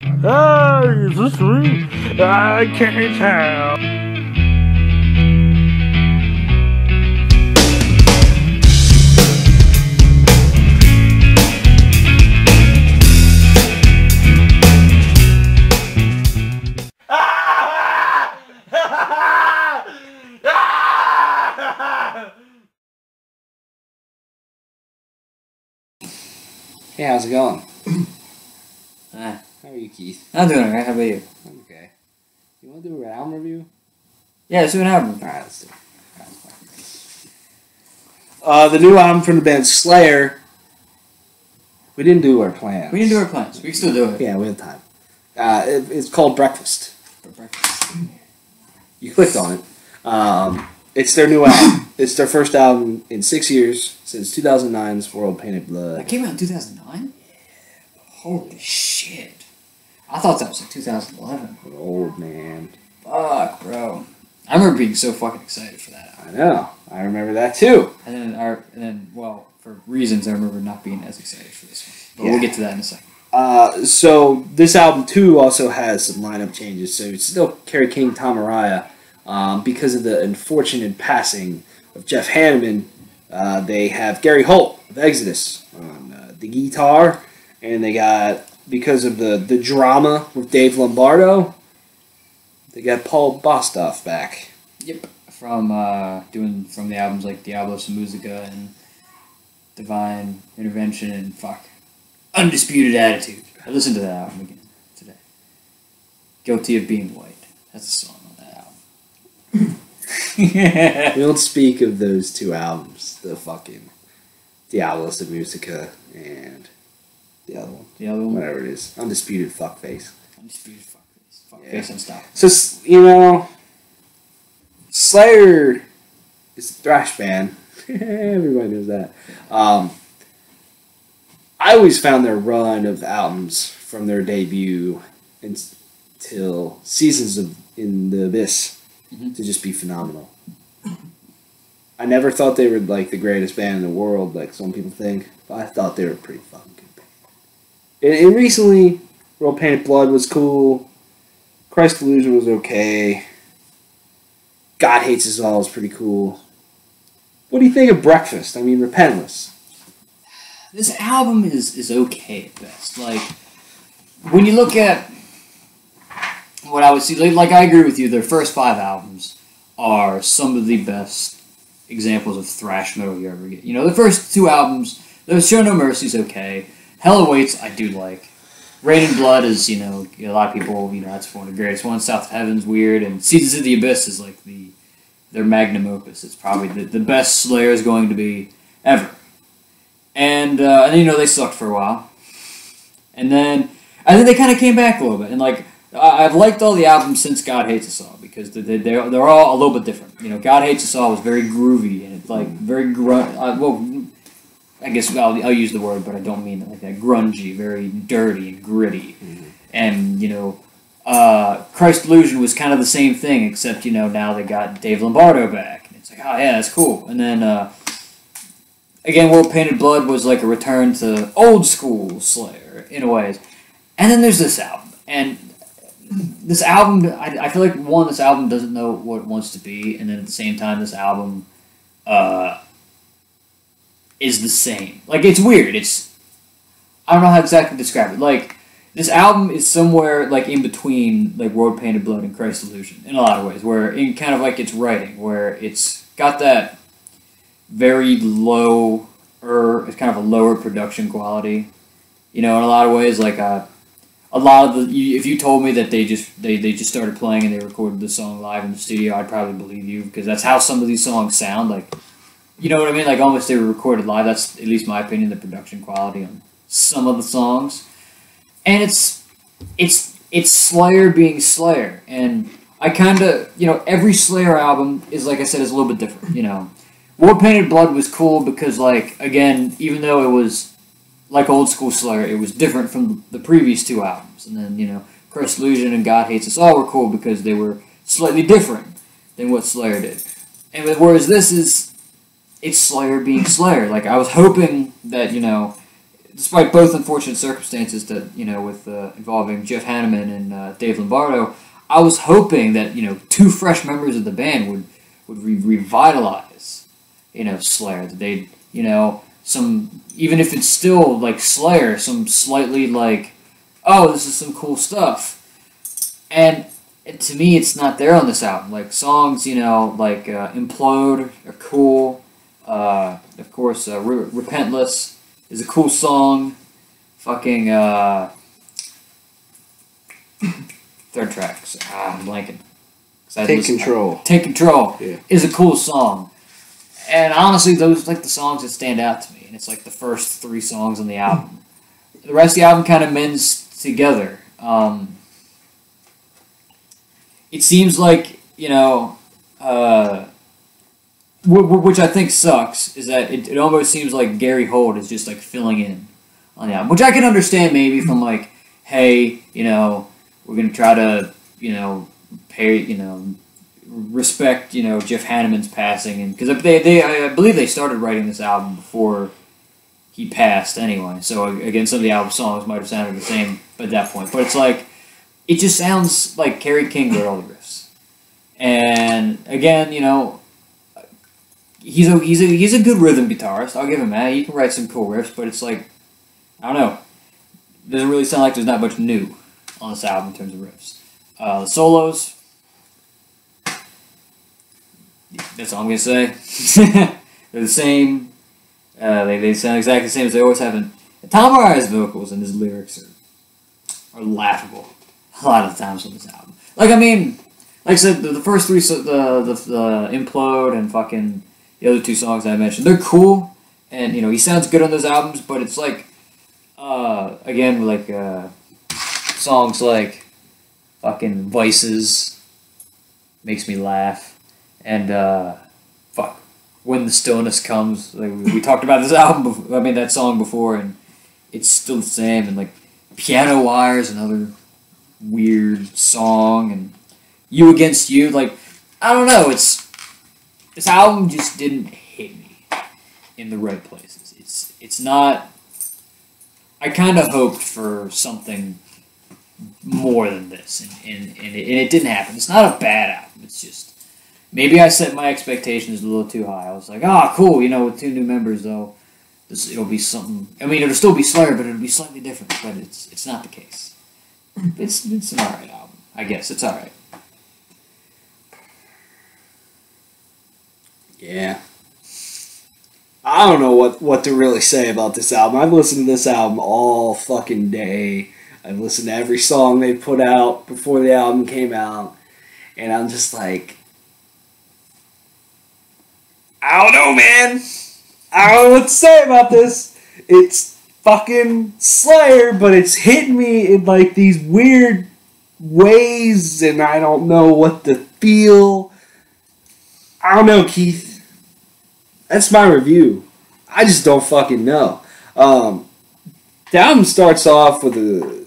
Ah, is this me? I can't tell. Hey, how's it going? How are you, Keith? I'm doing alright, how about you? I'm okay. You want to do an album review? Yeah, let's do an album. Alright, let's do it. The new album from the band Slayer. We didn't do our plans. We didn't do our plans. We can still do it. Yeah, we have time. It's called Breakfast. For breakfast. You clicked on it. It's their new album. It's their first album in 6 years since 2009's World Painted Blood. That came out in 2009? Yeah. Holy shit. I thought that was like 2011. Old man. Fuck, bro. I remember being so fucking excited for that album. I know. I remember that too. And then, well, for reasons, I remember not being as excited for this one. But we'll get to that in a second. So this album too also has some lineup changes. So it's still Kerry King, Tom Araya. Because of the unfortunate passing of Jeff Hanneman, they have Gary Holt of Exodus on the guitar, and they got, because of the drama with Dave Lombardo, they got Paul Bostaph back. Yep, from the albums like Diablos and Musica and Divine Intervention and Undisputed Attitude. I listened to that album again today. Guilty of Being White. That's a song on that album. We don't speak of those two albums, the fucking Diablos de Musica and the other one. Whatever it is. Undisputed Fuckface. Undisputed Fuckface. Fuckface Unstoppable. So, you know, Slayer is a thrash band. Everybody knows that. I always found their run of albums from their debut until Seasons of in the Abyss to just be phenomenal. I never thought they were like the greatest band in the world, like some people think, but I thought they were a pretty fucking good band. And recently, World Painted Blood was cool. Christ Illusion was okay. God Hates Us All is pretty cool. What do you think of Breakfast? I mean, Repentless. This album is okay at best. Like, when you look at what I would see, like I agree with you, their first 5 albums are some of the best examples of thrash metal you ever get. You know, the first 2 albums, there's Show No Mercy's okay. Hell Awaits, I do like. Rain and Blood is, you know, a lot of people, you know, that's one of the greatest ones. South of Heaven's weird, and Seasons of the Abyss is like their magnum opus. It's probably the best Slayer is going to be ever. And then, you know, they sucked for a while. And then I think they kind of came back a little bit. And, like, I've liked all the albums since God Hates Us All because they're all a little bit different. You know, God Hates Us All was very groovy and, like, very well, I guess I'll use the word, but I don't mean it like that. Grungy, very dirty and gritty. Mm-hmm. And, you know, Christ Illusion was kind of the same thing, except, you know, now they got Dave Lombardo back. And it's like, oh, yeah, that's cool. And then, again, World Painted Blood was like a return to old school Slayer, in a way. And then there's this album. And this album, I feel like, one, this album doesn't know what it wants to be, and then at the same time, this album is the same. Like, it's weird. I don't know how exactly to describe it. Like, this album is somewhere, like, in between, like, World Painted Blood and Christ Illusion, in a lot of ways, where, in kind of like its writing, where it's got that very low, it's kind of a lower production quality. You know, in a lot of ways, like, a lot of if you told me that they just started playing and they recorded the song live in the studio, I'd probably believe you, because that's how some of these songs sound. Like, you know what I mean? Like, almost they were recorded live. That's, at least my opinion, the production quality on some of the songs. And it's Slayer being Slayer. And I kind of, you know, every Slayer album is, like I said, is a little bit different, you know. World Painted Blood was cool because, like, again, even though it was like old school Slayer, it was different from the previous 2 albums. And then, you know, Christ Illusion and God Hates Us All were cool because they were slightly different than what Slayer did. And whereas this is, it's Slayer being Slayer. Like, I was hoping that, you know, despite both unfortunate circumstances that, with involving Jeff Hanneman and Dave Lombardo, I was hoping that, two fresh members of the band would revitalize, Slayer. That they'd, even if it's still like Slayer, some slightly like, oh, this is some cool stuff. And to me, it's not there on this album. Like songs, like Implode are cool. Of course, Repentless is a cool song. Fucking third track. I'm blanking. Take Control. Take Control Yeah. is a cool song. And honestly, those like the songs that stand out to me. And it's like the first 3 songs on the album. The rest of the album kind of mends together. It seems like, which I think sucks, is that it almost seems like Gary Holt is just like filling in on the album. Which I can understand maybe from like, hey, we're going to try to, pay, respect, Jeff Hanneman's passing. And because I believe they started writing this album before he passed anyway. So again, some of the album songs might have sounded the same at that point. But it's like, it just sounds like Kerry King wrote all the riffs. And again, he's a good rhythm guitarist. I'll give him that. He can write some cool riffs, but it's like, I don't know. It doesn't really sound like there's not much new on this album in terms of riffs. The solos, that's all I'm going to say. They're the same. They sound exactly the same as they always have. And Tom Araya's vocals and his lyrics are laughable a lot of the times on this album. Like I said, the first 3, the Implode and fucking the other 2 songs I mentioned, they're cool, and he sounds good on those albums. But it's like, again, like songs like fucking Vices makes me laugh, and When the Stillness Comes. Like we talked about this album, that song before, and it's still the same. And like Piano Wires, another weird song, and You Against You. Like, I don't know. This album just didn't hit me in the right places. It's not. I kind of hoped for something more than this, and it didn't happen. It's not a bad album. It's just maybe I set my expectations a little too high. I was like, cool, with 2 new members though, it'll be something. It'll still be Slayer, but it'll be slightly different. But it's not the case. It's an alright album, I guess. It's alright. Yeah. I don't know what to really say about this album. I've listened to this album all fucking day. I've listened to every song they put out before the album came out. And I'm just like, I don't know, man. I don't know what to say about this. It's fucking Slayer, but it's hitting me in like these weird ways, and I don't know what to feel. I don't know, Keith. That's my review. I just don't fucking know. The album starts off with a,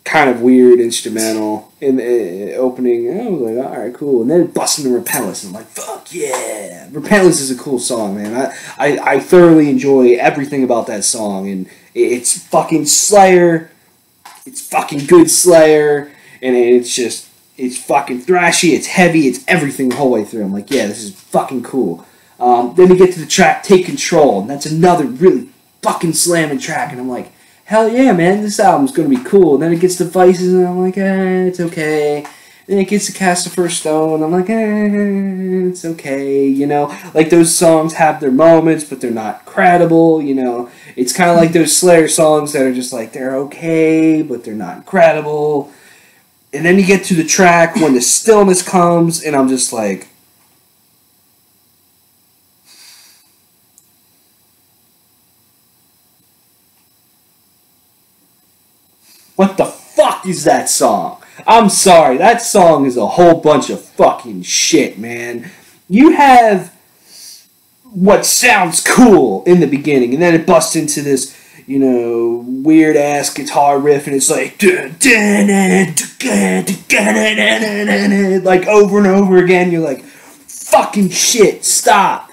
kind of weird instrumental in the opening. I was like, alright, cool. And then it busts into Repentless, and I'm like, fuck yeah. Repentless is a cool song, man. I thoroughly enjoy everything about that song, and it's fucking Slayer. It's fucking good Slayer, and it's fucking thrashy, it's heavy, it's everything the whole way through. I'm like, yeah, this is fucking cool. Then we get to the track Take Control, and that's another really fucking slamming track, and I'm like, hell yeah, man, this album's gonna be cool. And then it gets to Vices, and I'm like, it's okay. Then it gets to Cast the First Stone, and I'm like, it's okay, Like, those songs have their moments, but they're not credible, It's kind of like those Slayer songs that are just like, they're okay, but they're not incredible. And then you get to the track When the Stillness Comes, and I'm just like, what the fuck is that song? I'm sorry, that song is a whole bunch of fucking shit, man. You have what sounds cool in the beginning, and then it busts into this, weird ass guitar riff, and it's like like over and over again. You're like, fucking shit, stop.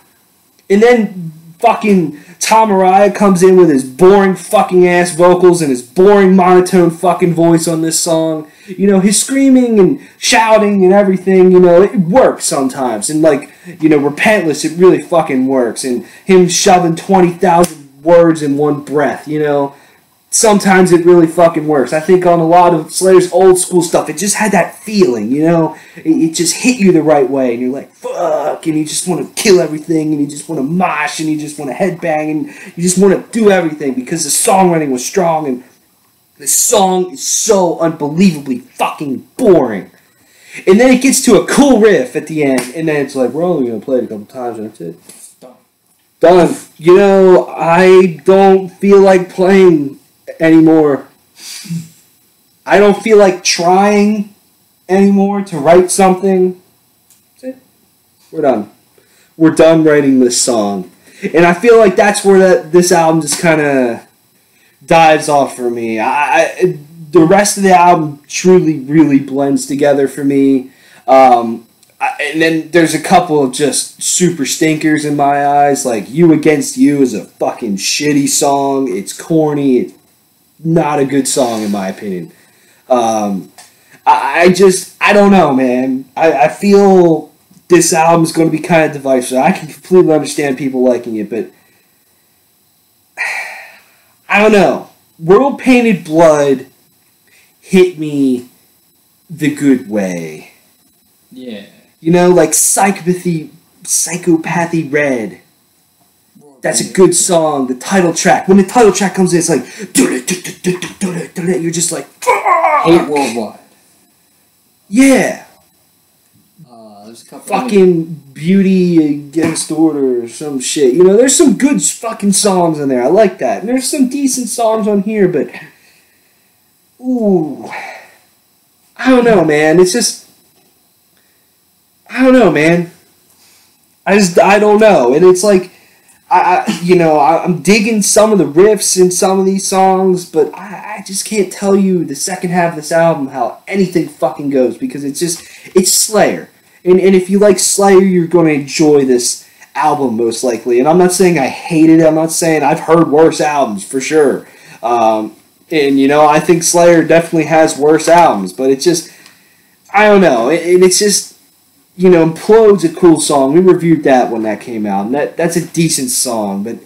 And then fucking Tom Araya comes in with his boring fucking ass vocals and his boring monotone fucking voice on this song. You know, his screaming and shouting and everything, you know, it works sometimes. And like, you know, Repentless, it really fucking works. And him shoving 20,000 words in one breath, you know, sometimes it really fucking works. I think on a lot of Slayer's old school stuff, it just had that feeling, you know? It just hit you the right way, and you're like, fuck, and you just want to kill everything, and you just want to mosh, and you just want to headbang, and you just want to do everything because the songwriting was strong, and the song is so unbelievably fucking boring. And then it gets to a cool riff at the end, and then it's like, we're only going to play it a couple times, and that's it. Done. You know, I don't feel like playing anymore. I don't feel like trying anymore to write something. That's it. We're done. We're done writing this song. And I feel like that's where this album just kind of dives off for me. The rest of the album truly, really blends together for me. And then there's a couple of just super stinkers in my eyes. Like You Against You is a fucking shitty song. It's corny. It's not a good song in my opinion. I don't know, man. I feel this album is going to be kind of divisive. I can completely understand people liking it, but I don't know. World Painted Blood hit me the good way. Yeah. You know, like Psychopathy Red. That's a good song. The title track. When the title track comes in, it's like you're just like Hate Worldwide. Yeah. There's a couple fucking Beauty Against Order or some shit. You know, there's some good fucking songs in there. I like that. And there's some decent songs on here, but ooh, I don't know, man. It's just, I don't know, man. I don't know. And it's like, I'm digging some of the riffs in some of these songs, but I just can't tell you the second half of this album how anything fucking goes, because it's Slayer. And if you like Slayer, you're going to enjoy this album most likely. And I'm not saying I hated it. I'm not saying I've heard worse albums, for sure. And, you know, I think Slayer definitely has worse albums, but it's just, I don't know. And it's just, you know, Implode's a cool song. We reviewed that when that came out, and that's a decent song. But,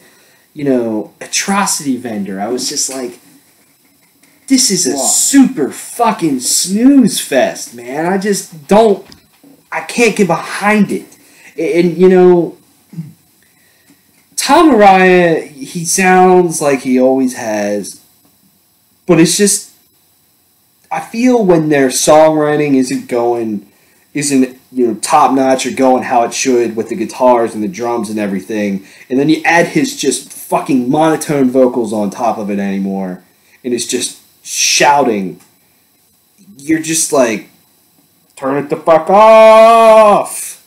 you know, Atrocity Vendor, I was just like, this is a super fucking snooze fest, man. I can't get behind it. And, you know, Tom Araya, he sounds like he always has, but it's just, I feel when their songwriting isn't you know, top notch or going how it should with the guitars and the drums and everything, and then you add his just fucking monotone vocals on top of it anymore, and it's just shouting, you're just like, turn it the fuck off.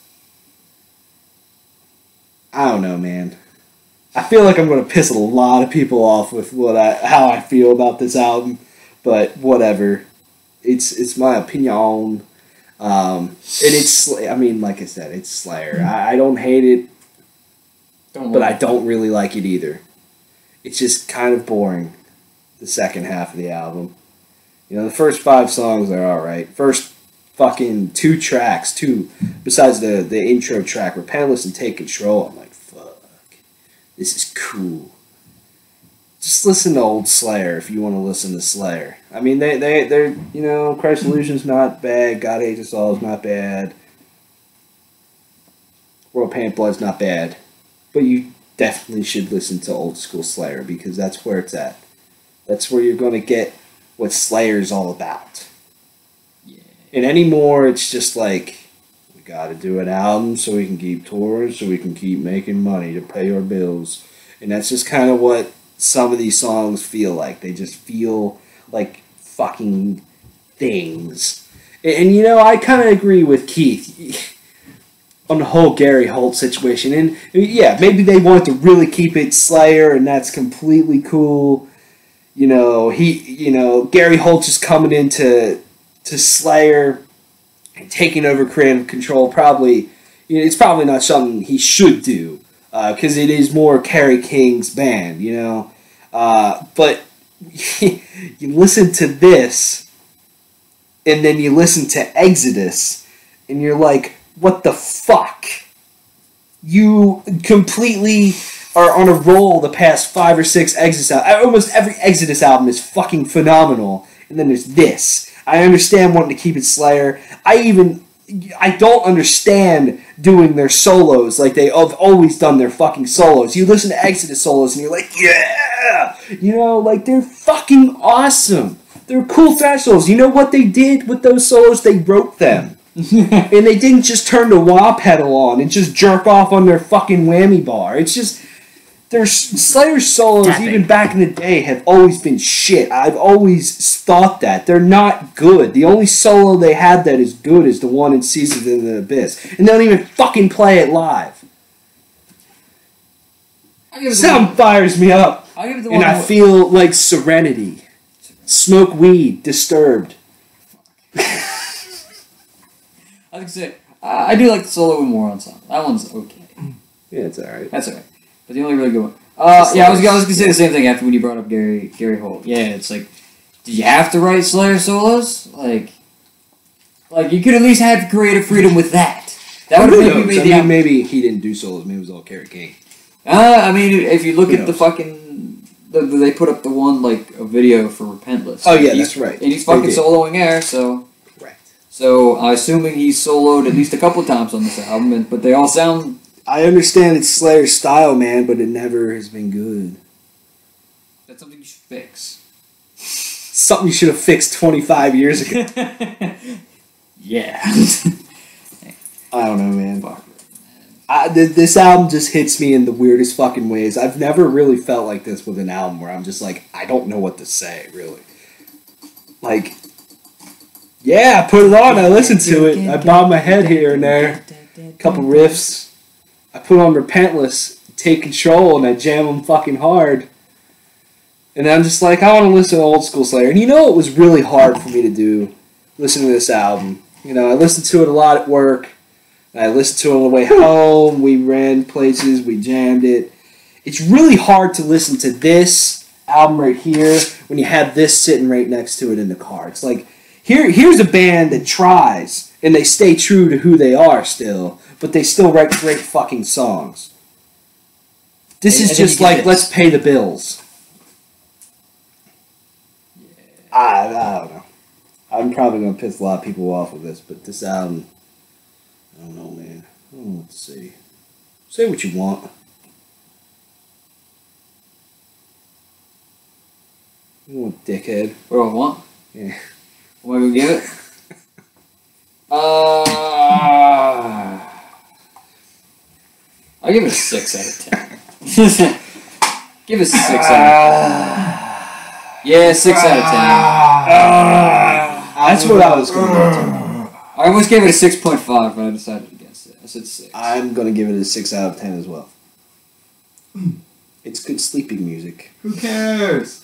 I don't know, man. I feel like I'm going to piss a lot of people off with how I feel about this album, but whatever. It's my opinion. And it's, I mean, like I said, it's Slayer. I don't hate it, but I don't really like it either. It's just kind of boring, the second half of the album. You know, the first 5 songs are alright. First fucking 2 tracks, besides the intro track, Repentless and Take Control, I'm like, fuck, this is cool. Just listen to old Slayer if you want to listen to Slayer. I mean, they're you know, Christ Illusion's not bad, God Hates Us All is not bad, World Painted Blood's not bad, but you definitely should listen to old school Slayer, because that's where it's at. That's where you're going to get what Slayer's all about. Yeah. And anymore, it's just like, we got to do an album so we can keep touring, so we can keep making money to pay our bills. And that's just kind of what some of these songs feel like. They just feel like fucking things. And you know, I kind of agree with Keith on the whole Gary Holt situation. And yeah, maybe they want to really keep it Slayer, and that's completely cool. You know, Gary Holt just coming into Slayer and taking over creative control. Probably, you know, it's probably not something he should do. because it is more Kerry King's band, you know. But you listen to this, and then you listen to Exodus, and you're like, what the fuck? You completely are on a roll the past 5 or 6 Exodus albums. Almost every Exodus album is fucking phenomenal. And then there's this. I understand wanting to keep it Slayer. I don't understand doing their solos like they have always done their fucking solos. You listen to Exodus solos and you're like, yeah! You know, like, they're fucking awesome. They're cool thrash solos. You know what they did with those solos? They wrote them. And they didn't just turn the wah pedal on and just jerk off on their fucking whammy bar. It's just... Their Slayer solos, even back in the day, have always been shit. I've always thought that. They're not good. The only solo they had that is good is the one in Seasons in the Abyss. And they don't even fucking play it live. Sound fires me up. And I feel like Serenity. Smoke weed. Disturbed. I was gonna say, I do like the solo in War Ensemble. That one's okay. Yeah, it's alright. That's alright. But the only really good one. Yeah, I was gonna say the same thing after when you brought up Gary Holt. Yeah, it's like, did you have to write Slayer solos? Like you could at least have creative freedom with that. That would have maybe made maybe he didn't do solos. Maybe it was all Kerry King. I mean, if you look at the fucking, they put up the one like a video for Repentless. Oh yeah, that's right. And he's fucking soloing Air, so. Correct. So I'm assuming he's soloed at least a couple of times on this album, but they all sound. I understand it's Slayer's style, man, but it never has been good. That's something you should fix. Something you should have fixed 25 years ago. Yeah. I don't know, man. Fuck. This album just hits me in the weirdest fucking ways. I've never really felt like this with an album where I'm just like, I don't know what to say, really. Like, yeah, I put it on, I listened to it, I bob my head here and there, a couple riffs. I put on Repentless, Take Control, and I jam them fucking hard. And I'm just like, I want to listen to old school Slayer. And you know it was really hard for me to do, listen to this album. You know, I listened to it a lot at work. And I listened to it on the way home. We ran places, we jammed it. It's really hard to listen to this album right here when you have this sitting right next to it in the car. It's like, here's a band that tries, and they stay true to who they are still, but they still write great fucking songs. This is just like, let's pay the bills. Yeah. I don't know. I'm probably going to piss a lot of people off with this, but this album, I don't know, man. I don't know what to say. Say what you want. You want dickhead. What do I want? Yeah. What am I going to give it? I'll give it a 6 out of 10. Give it a 6 out of 10. Yeah, 6 out of 10. That's what I was going to do. I almost gave it a 6.5, but I decided against it. I said 6. I'm going to give it a 6 out of 10 as well. It's good sleeping music. Who cares?